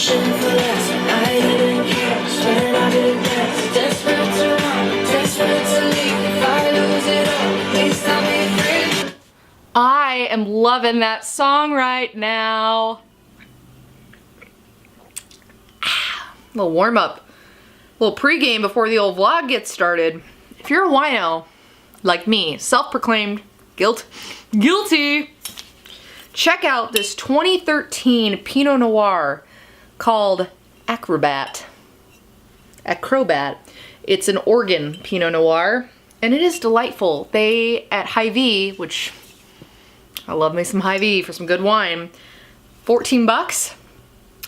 Wishing for less, I didn't catch when I did best. Desperate to run, desperate to leave. If I lose it all, please tell me free. I am loving that song right now. Little warm up, little pregame before the old vlog gets started. If you're a wino, like me, self-proclaimed guilty, check out this 2013 Pinot Noir called Acrobat. It's an Oregon Pinot Noir, and it is delightful. They, at Hy-Vee, which I love me some Hy-Vee for some good wine, 14 bucks,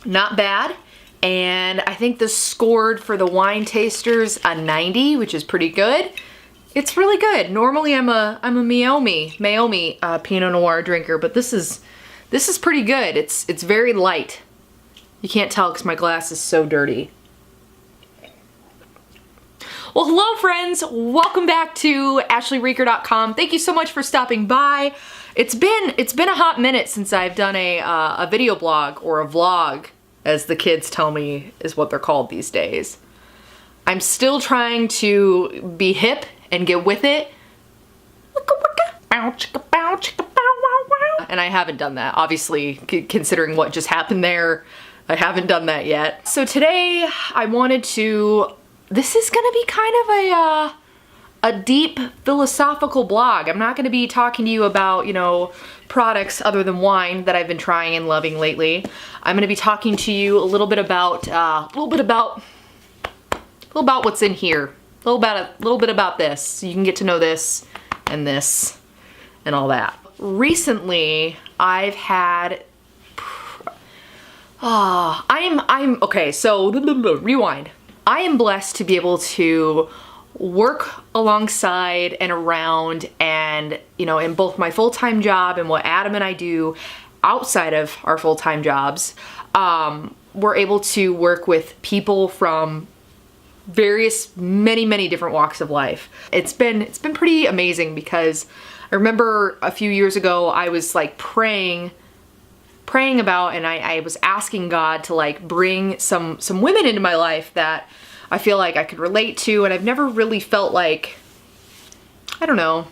not bad. And I think this scored for the wine tasters a 90, which is pretty good. It's really good. Normally I'm a Maomi Pinot Noir drinker, but this is pretty good. It's very light. You can't tell because my glass is so dirty. Well, hello friends. Welcome back to AshleighReeker.com. Thank you so much for stopping by. It's been a hot minute since I've done a video blog, or a vlog, as the kids tell me is what they're called these days. I'm still trying to be hip and get with it. And I haven't done that, obviously, considering what just happened there. I haven't done that yet. So today I wanted to, this is gonna be kind of a deep philosophical blog. I'm not gonna be talking to you about, you know, products other than wine that I've been trying and loving lately. I'm gonna be talking to you a little bit about what's in here. A little bit about this, so you can get to know this and all that. Recently, I've had, okay, so rewind. I am blessed to be able to work alongside and around, and, you know, in both my full-time job and what Adam and I do outside of our full-time jobs, we're able to work with people from many different walks of life. It's been pretty amazing, because I remember a few years ago I was like praying about, and I was asking God to like bring some women into my life that I feel like I could relate to, and I've never really felt like, I don't know,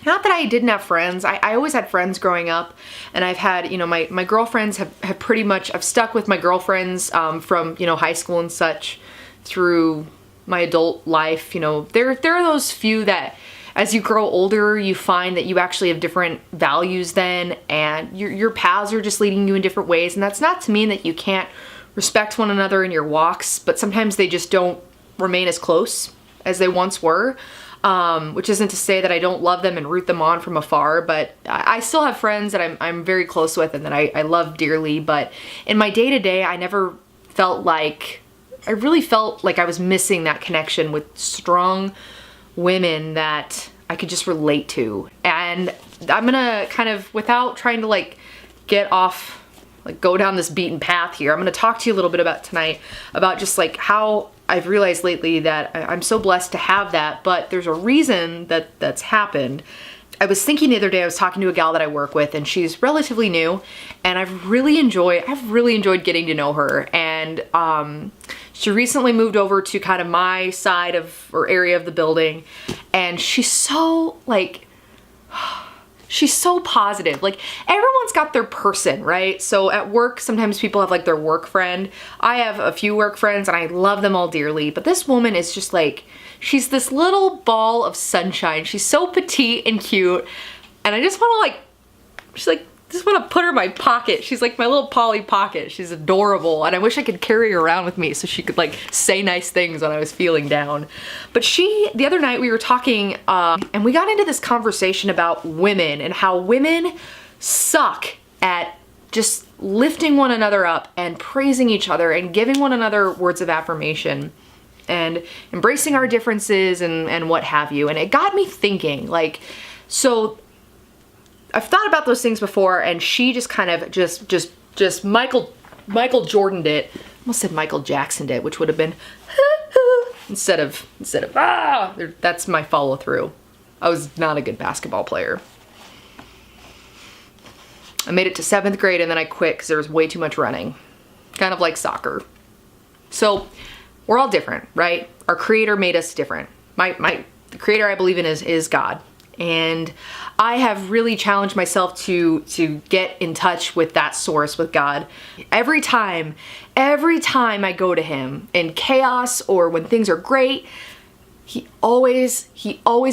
not that I didn't have friends. I always had friends growing up, and I've had, you know, my girlfriends have pretty much, I've stuck with my girlfriends from, you know, high school and such through my adult life. You know, there are those few that as you grow older, you find that you actually have different values then, and your paths are just leading you in different ways. And that's not to mean that you can't respect one another in your walks, but sometimes they just don't remain as close as they once were. Which isn't to say that I don't love them and root them on from afar, but I still have friends that I'm very close with and that I love dearly. But in my day-to-day, I never felt like, I really felt like I was missing that connection with strong women that I could just relate to. And I'm gonna kind of, without trying to like get off, like go down this beaten path here, I'm gonna talk to you a little bit about tonight, about just like how I've realized lately that I'm so blessed to have that, but there's a reason that that's happened. I was thinking the other day, I was talking to a gal that I work with, and she's relatively new, and I've really enjoyed getting to know her. And she recently moved over to kind of my side of, or area of the building, and she's so like, she's so positive. Like, everyone's got their person, right? So at work, sometimes people have like their work friend. I have a few work friends and I love them all dearly, but this woman is just like, she's this little ball of sunshine. She's so petite and cute, and I just want to like, she's like, just want to put her in my pocket. She's like my little Polly Pocket. She's adorable, and I wish I could carry her around with me so she could like say nice things when I was feeling down. But the other night we were talking, and we got into this conversation about women and how women suck at just lifting one another up and praising each other and giving one another words of affirmation and embracing our differences and what have you. And it got me thinking, like, so I've thought about those things before, and she just kind of just Michael Jordan'd it. I almost said Michael Jackson'd it, which would have been instead of that's my follow through. I was not a good basketball player. I made it to 7th grade and then I quit because there was way too much running. kind of like soccer. So we're all different, right? Our creator made us different. The creator I believe in is God. And I have really challenged myself to get in touch with that source, with God. Every time I go to him in chaos or when things are great, he always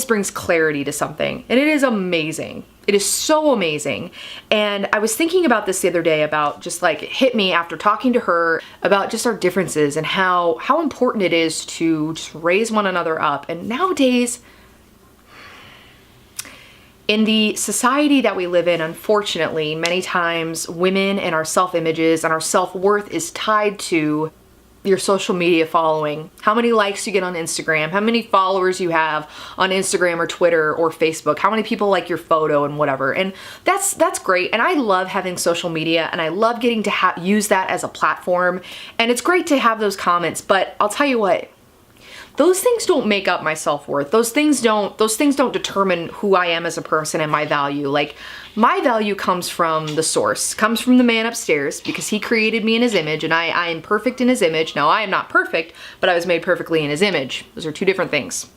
brings clarity to something. And it is amazing. It is so amazing. And I was thinking about this the other day, about just like it hit me after talking to her about just our differences and how important it is to just raise one another up. And nowadays, in the society that we live in, unfortunately, many times women and our self-images and our self-worth is tied to your social media following. How many likes you get on Instagram, how many followers you have on Instagram or Twitter or Facebook, how many people like your photo and whatever. And that's great. And I love having social media, and I love getting to use that as a platform. And it's great to have those comments, but I'll tell you what, those things don't make up my self-worth. Those things don't determine who I am as a person and my value. Like, my value comes from the source, comes from the man upstairs, because he created me in his image, and I am perfect in his image. Now, I am not perfect, but I was made perfectly in his image. Those are two different things.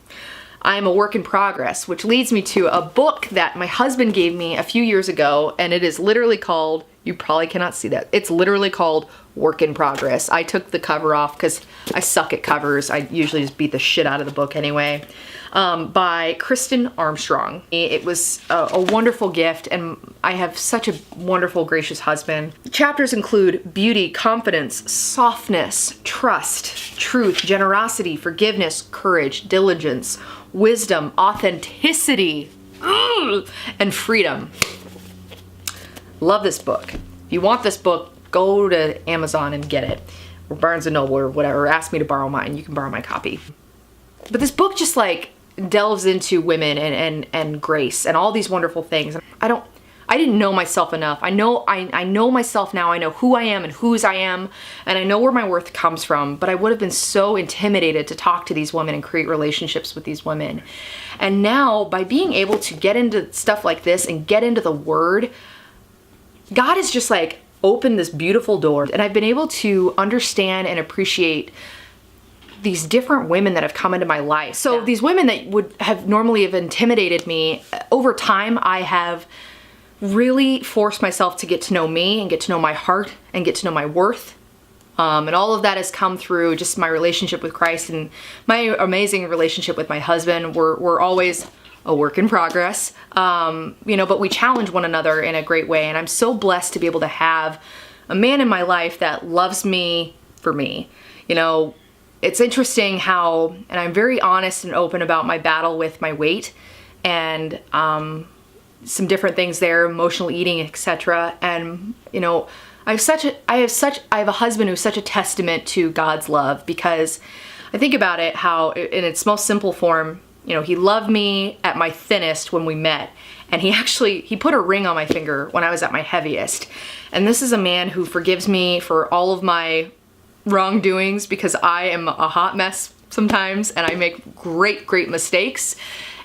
I am a work in progress, which leads me to a book that my husband gave me a few years ago, and it is literally called, you probably cannot see that, it's literally called Work in Progress. I took the cover off because I suck at covers. I usually just beat the shit out of the book anyway. By Kristin Armstrong. It was a wonderful gift, and I have such a wonderful, gracious husband. Chapters include beauty, confidence, softness, trust, truth, generosity, forgiveness, courage, diligence, wisdom, authenticity, and freedom. Love this book. If you want this book, go to Amazon and get it, or Barnes & Noble or whatever. Ask me to borrow mine. You can borrow my copy. But this book just like delves into women and grace and all these wonderful things. I didn't know myself enough. I know myself now. I know who I am and whose I am, and I know where my worth comes from, but I would have been so intimidated to talk to these women and create relationships with these women. And now, by being able to get into stuff like this and get into the Word, God has just like opened this beautiful door, and I've been able to understand and appreciate these different women that have come into my life. So these women that would have normally have intimidated me, over time I have really forced myself to get to know me and get to know my heart and get to know my worth. And all of that has come through just my relationship with Christ and my amazing relationship with my husband. We're always a work in progress, but we challenge one another in a great way. And I'm so blessed to be able to have a man in my life that loves me for me. It's interesting how, and I'm very honest and open about my battle with my weight and some different things there, emotional eating, etc. And I have a husband who's such a testament to God's love, because I think about it how in its most simple form, he loved me at my thinnest when we met, and he put a ring on my finger when I was at my heaviest. And this is a man who forgives me for all of my wrongdoings, because I am a hot mess sometimes and I make great mistakes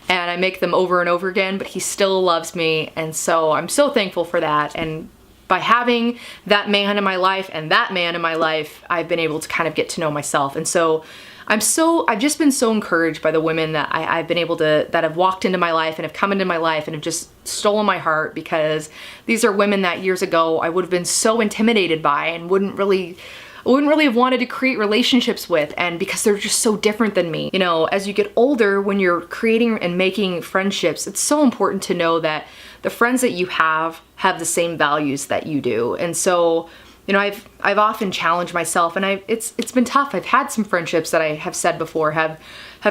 and I make them over and over again, but he still loves me. And so I'm so thankful for that. And by having that man in my life and that man in my life, I've been able to kind of get to know myself. And so I've just been so encouraged by the women that I've been able to, that have walked into my life and have come into my life and have just stolen my heart, because these are women that years ago I would have been so intimidated by and wouldn't really have wanted to create relationships with, and because they're just so different than me. As you get older, when you're creating and making friendships, it's so important to know that the friends that you have the same values that you do. And so, I've often challenged myself, and it's been tough. I've had some friendships that I have said before have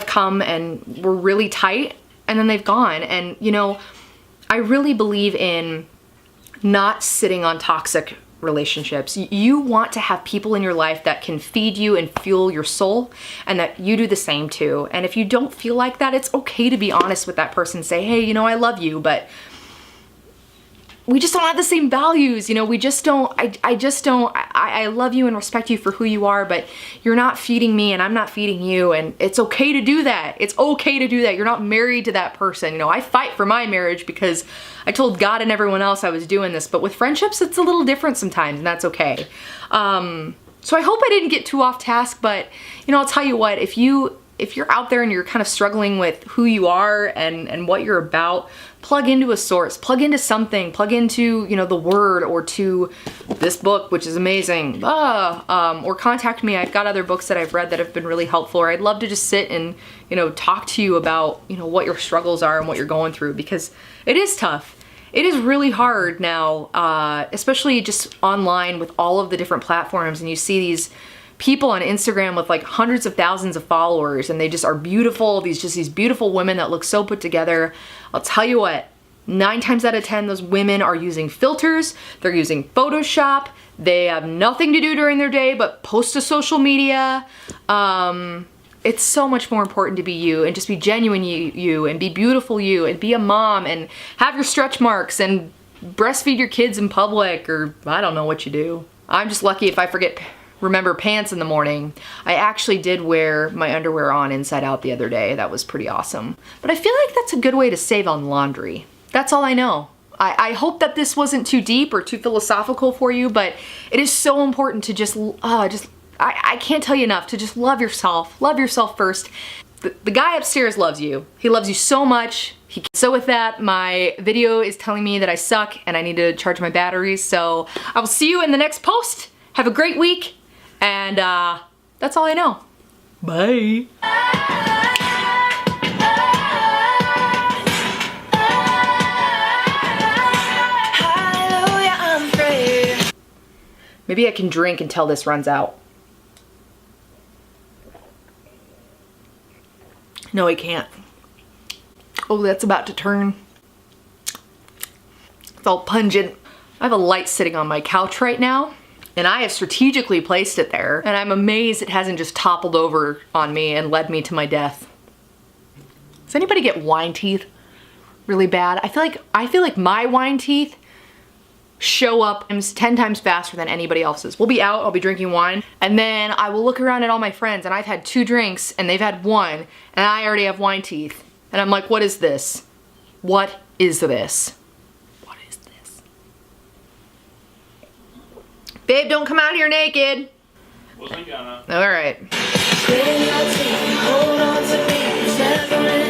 come and were really tight, and then they've gone. And I really believe in not sitting on toxic relationships. You want to have people in your life that can feed you and fuel your soul, and that you do the same too. And if you don't feel like that, it's okay to be honest with that person. Say, hey, I love you, but we just don't have the same values, you know, we just don't, I love you and respect you for who you are, but you're not feeding me and I'm not feeding you, and it's okay to do that. It's okay to do that. You're not married to that person. You know, I fight for my marriage because I told God and everyone else I was doing this, but with friendships, it's a little different sometimes, and that's okay. So I hope I didn't get too off task, but you know, I'll tell you what, if you're out there and you're kind of struggling with who you are and what you're about, plug into a source, plug into something, plug into, you know, the Word, or to this book, which is amazing, or contact me. I've got other books that I've read that have been really helpful, or I'd love to just sit and, you know, talk to you about, you know, what your struggles are and what you're going through, because it is tough. It is really hard now, especially just online with all of the different platforms, and you see these people on Instagram with like hundreds of thousands of followers, and they just are beautiful, these beautiful women that look so put together. I'll tell you what, 9 times out of 10 those women are using filters, they're using Photoshop, they have nothing to do during their day but post to social media. It's so much more important to be you and just be genuine you and be beautiful you and be a mom and have your stretch marks and breastfeed your kids in public, or I don't know what you do. I'm just lucky if I remember pants in the morning. I actually did wear my underwear on inside out the other day. That was pretty awesome. But I feel like that's a good way to save on laundry. That's all I know. I hope that this wasn't too deep or too philosophical for you, but it is so important to I can't tell you enough to just love yourself. Love yourself first. The guy upstairs loves you. He loves you so much. So with that, my video is telling me that I suck and I need to charge my batteries. So I will see you in the next post. Have a great week. And that's all I know. Bye. Hallelujah, I'm free. Maybe I can drink until this runs out. No, I can't. Oh, that's about to turn. It's all pungent. I have a light sitting on my couch right now, and I have strategically placed it there, and I'm amazed it hasn't just toppled over on me and led me to my death. Does anybody get wine teeth really bad? I feel like my wine teeth show up 10 times faster than anybody else's. We'll be out, I'll be drinking wine, and then I will look around at all my friends, and I've had 2 drinks and they've had 1, and I already have wine teeth. And I'm like, what is this? What is this? What is this? Babe, don't come out here naked. Wasn't gonna. All right. Hold on to me, it's never